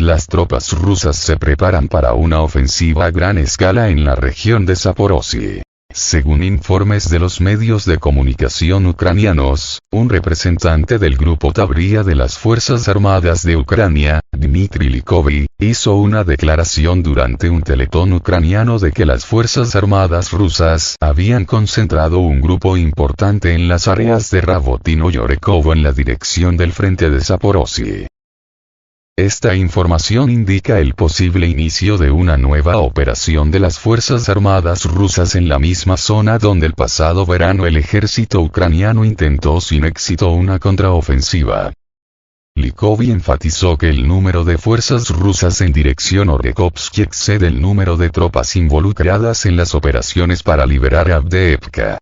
las tropas rusas se preparan para una ofensiva a gran escala en la región de Zaporozhye. Según informes de los medios de comunicación ucranianos, un representante del grupo Tavria de las Fuerzas Armadas de Ucrania, Dmitry Likovy, hizo una declaración durante un teletón ucraniano de que las Fuerzas Armadas rusas habían concentrado un grupo importante en las áreas de Rabotino y Orekovo en la dirección del frente de Zaporozhye. Esta información indica el posible inicio de una nueva operación de las Fuerzas Armadas rusas en la misma zona donde el pasado verano el ejército ucraniano intentó sin éxito una contraofensiva. Likovy enfatizó que el número de fuerzas rusas en dirección Orekovsk excede el número de tropas involucradas en las operaciones para liberar Avdiivka.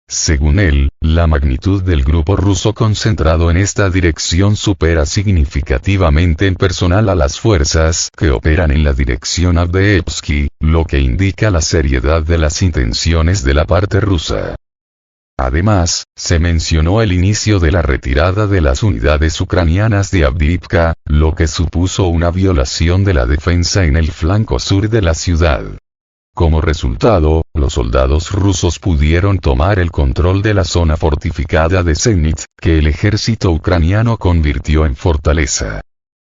Según él, la magnitud del grupo ruso concentrado en esta dirección supera significativamente en personal a las fuerzas que operan en la dirección Avdiivka, lo que indica la seriedad de las intenciones de la parte rusa. Además, se mencionó el inicio de la retirada de las unidades ucranianas de Avdiivka, lo que supuso una violación de la defensa en el flanco sur de la ciudad. Como resultado, los soldados rusos pudieron tomar el control de la zona fortificada de Zenit, que el ejército ucraniano convirtió en fortaleza.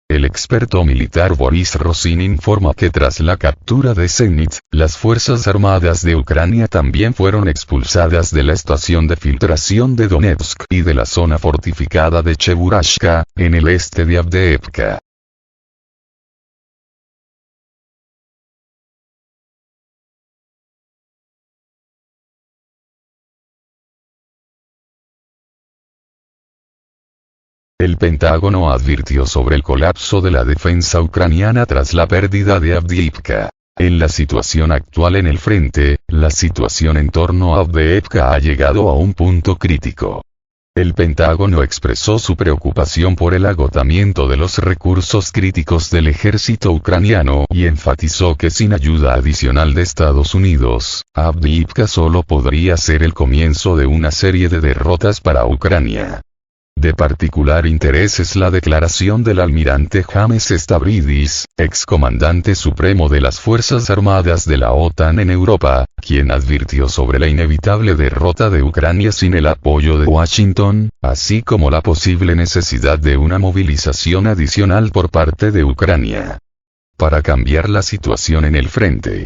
El experto militar Boris Rosin informa que tras la captura de Zenit, las Fuerzas Armadas de Ucrania también fueron expulsadas de la estación de filtración de Donetsk y de la zona fortificada de Cheburashka, en el este de Avdiivka. El Pentágono advirtió sobre el colapso de la defensa ucraniana tras la pérdida de Avdiivka. En la situación actual en el frente, la situación en torno a Avdiivka ha llegado a un punto crítico. El Pentágono expresó su preocupación por el agotamiento de los recursos críticos del ejército ucraniano y enfatizó que sin ayuda adicional de Estados Unidos, Avdiivka solo podría ser el comienzo de una serie de derrotas para Ucrania. De particular interés es la declaración del almirante James Stavridis, excomandante supremo de las Fuerzas Armadas de la OTAN en Europa, quien advirtió sobre la inevitable derrota de Ucrania sin el apoyo de Washington, así como la posible necesidad de una movilización adicional por parte de Ucrania para cambiar la situación en el frente.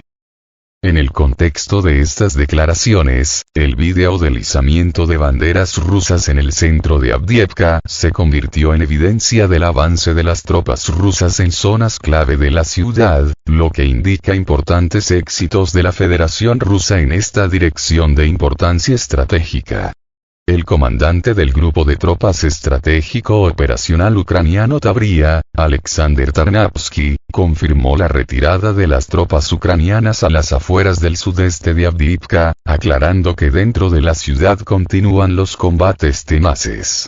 En el contexto de estas declaraciones, el video del izamiento de banderas rusas en el centro de Avdiivka se convirtió en evidencia del avance de las tropas rusas en zonas clave de la ciudad, lo que indica importantes éxitos de la Federación Rusa en esta dirección de importancia estratégica. El comandante del Grupo de Tropas Estratégico Operacional Ucraniano Tavria, Alexander Tarnavsky, confirmó la retirada de las tropas ucranianas a las afueras del sudeste de Avdiivka, aclarando que dentro de la ciudad continúan los combates tenaces.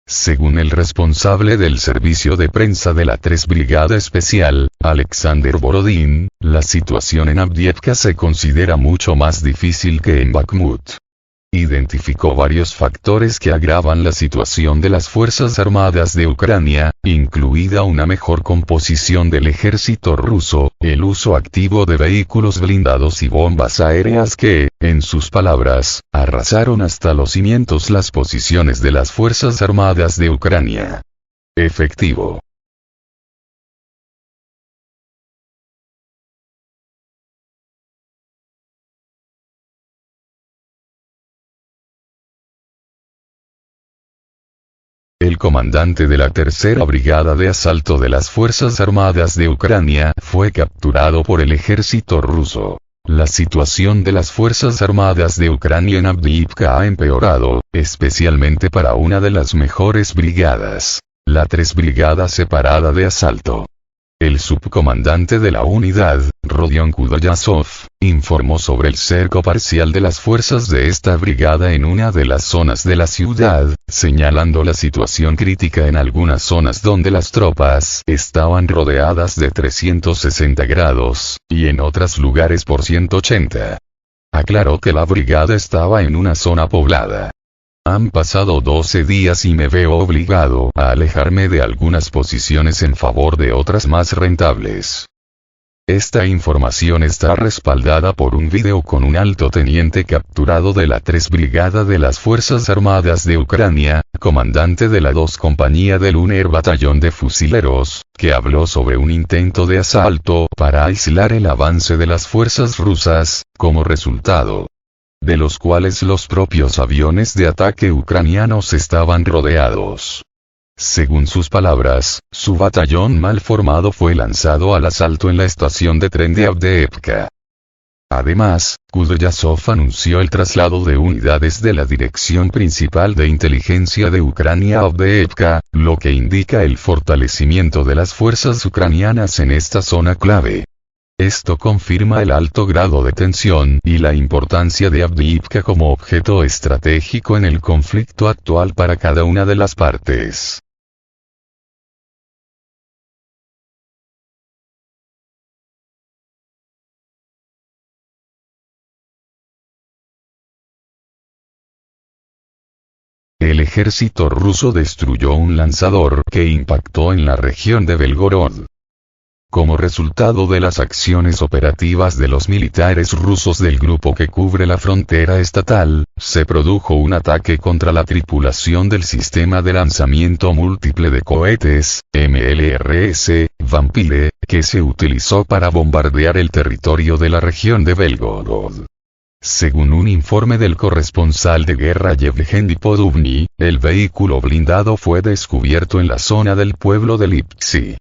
Según el responsable del servicio de prensa de la 3 Brigada Especial, Alexander Borodin, la situación en Avdiivka se considera mucho más difícil que en Bakhmut. Identificó varios factores que agravan la situación de las Fuerzas Armadas de Ucrania, incluida una mejor composición del ejército ruso, el uso activo de vehículos blindados y bombas aéreas que, en sus palabras, arrasaron hasta los cimientos las posiciones de las Fuerzas Armadas de Ucrania. Efectivo. El comandante de la Tercera Brigada de Asalto de las Fuerzas Armadas de Ucrania fue capturado por el ejército ruso. La situación de las Fuerzas Armadas de Ucrania en Avdiivka ha empeorado, especialmente para una de las mejores brigadas, la 3 Brigada Separada de Asalto. El subcomandante de la unidad, Rodion Kudryasov, informó sobre el cerco parcial de las fuerzas de esta brigada en una de las zonas de la ciudad, señalando la situación crítica en algunas zonas donde las tropas estaban rodeadas de 360 grados, y en otros lugares por 180. Aclaró que la brigada estaba en una zona poblada. Han pasado 12 días y me veo obligado a alejarme de algunas posiciones en favor de otras más rentables. Esta información está respaldada por un video con un alto teniente capturado de la 3 Brigada de las Fuerzas Armadas de Ucrania, comandante de la 2 Compañía del Luner Batallón de Fusileros, que habló sobre un intento de asalto para aislar el avance de las fuerzas rusas, como resultado de los cuales los propios aviones de ataque ucranianos estaban rodeados. Según sus palabras, su batallón mal formado fue lanzado al asalto en la estación de tren de Avdiivka. Además, Kudryashov anunció el traslado de unidades de la Dirección Principal de Inteligencia de Ucrania a Avdiivka, lo que indica el fortalecimiento de las fuerzas ucranianas en esta zona clave. Esto confirma el alto grado de tensión y la importancia de Avdiivka como objeto estratégico en el conflicto actual para cada una de las partes. El ejército ruso destruyó un lanzador que impactó en la región de Belgorod. Como resultado de las acciones operativas de los militares rusos del grupo que cubre la frontera estatal, se produjo un ataque contra la tripulación del sistema de lanzamiento múltiple de cohetes, MLRS, Vampire, que se utilizó para bombardear el territorio de la región de Belgorod. Según un informe del corresponsal de guerra Yevgeny Podubny, el vehículo blindado fue descubierto en la zona del pueblo de Lipsy.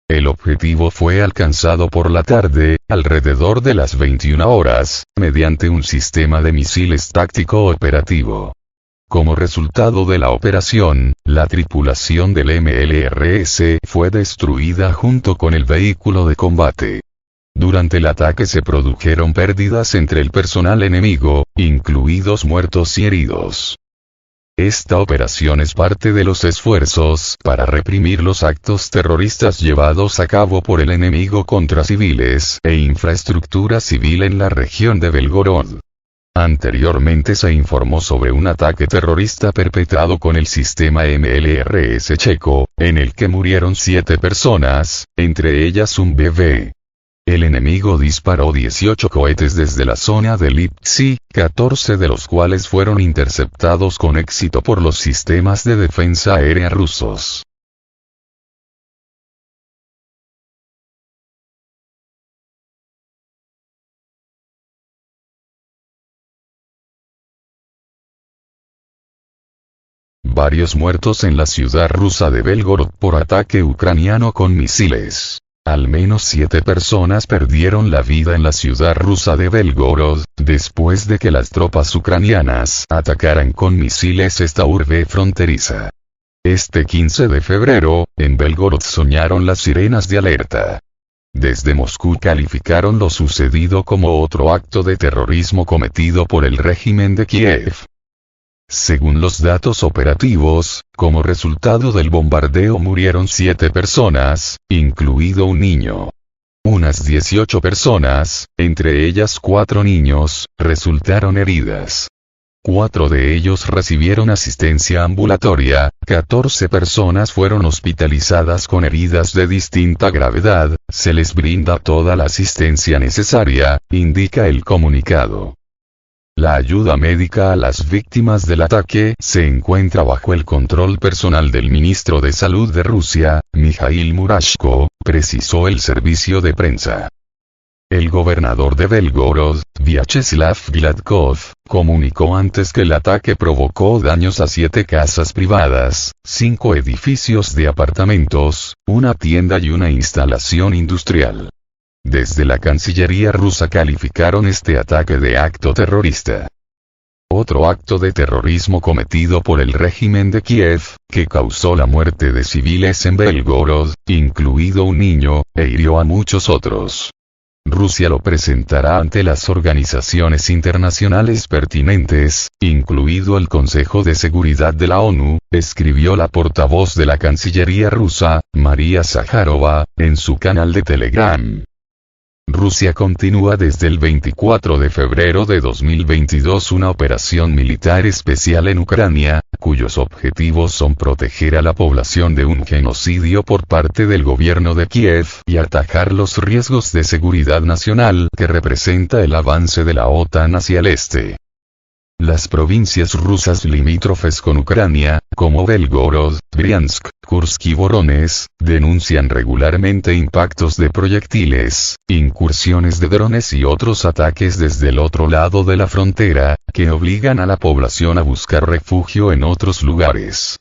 El objetivo fue alcanzado por la tarde, alrededor de las 21 horas, mediante un sistema de misiles táctico operativo. Como resultado de la operación, la tripulación del MLRS fue destruida junto con el vehículo de combate. Durante el ataque se produjeron pérdidas entre el personal enemigo, incluidos muertos y heridos. Esta operación es parte de los esfuerzos para reprimir los actos terroristas llevados a cabo por el enemigo contra civiles e infraestructura civil en la región de Belgorod. Anteriormente se informó sobre un ataque terrorista perpetrado con el sistema MLRS checo, en el que murieron 7 personas, entre ellas un bebé. El enemigo disparó 18 cohetes desde la zona de Lipsy, 14 de los cuales fueron interceptados con éxito por los sistemas de defensa aérea rusos. Varios muertos en la ciudad rusa de Belgorod por ataque ucraniano con misiles. Al menos 7 personas perdieron la vida en la ciudad rusa de Belgorod, después de que las tropas ucranianas atacaran con misiles esta urbe fronteriza. Este 15 de febrero, en Belgorod sonaron las sirenas de alerta. Desde Moscú calificaron lo sucedido como otro acto de terrorismo cometido por el régimen de Kiev. Según los datos operativos, como resultado del bombardeo murieron 7 personas, incluido un niño. Unas 18 personas, entre ellas 4 niños, resultaron heridas. 4 de ellos recibieron asistencia ambulatoria, 14 personas fueron hospitalizadas con heridas de distinta gravedad, se les brinda toda la asistencia necesaria, indica el comunicado. La ayuda médica a las víctimas del ataque se encuentra bajo el control personal del ministro de Salud de Rusia, Mikhail Murashko, precisó el servicio de prensa. El gobernador de Belgorod, Vyacheslav Gladkov, comunicó antes que el ataque provocó daños a 7 casas privadas, 5 edificios de apartamentos, una tienda y una instalación industrial. Desde la Cancillería rusa calificaron este ataque de acto terrorista. Otro acto de terrorismo cometido por el régimen de Kiev, que causó la muerte de civiles en Belgorod, incluido un niño, e hirió a muchos otros. Rusia lo presentará ante las organizaciones internacionales pertinentes, incluido el Consejo de Seguridad de la ONU, escribió la portavoz de la Cancillería rusa, María Zakharova, en su canal de Telegram. Rusia continúa desde el 24 de febrero de 2022 una operación militar especial en Ucrania, cuyos objetivos son proteger a la población de un genocidio por parte del gobierno de Kiev y atajar los riesgos de seguridad nacional que representa el avance de la OTAN hacia el este. Las provincias rusas limítrofes con Ucrania, como Belgorod, Briansk, Kursk y Voronezh, denuncian regularmente impactos de proyectiles, incursiones de drones y otros ataques desde el otro lado de la frontera, que obligan a la población a buscar refugio en otros lugares.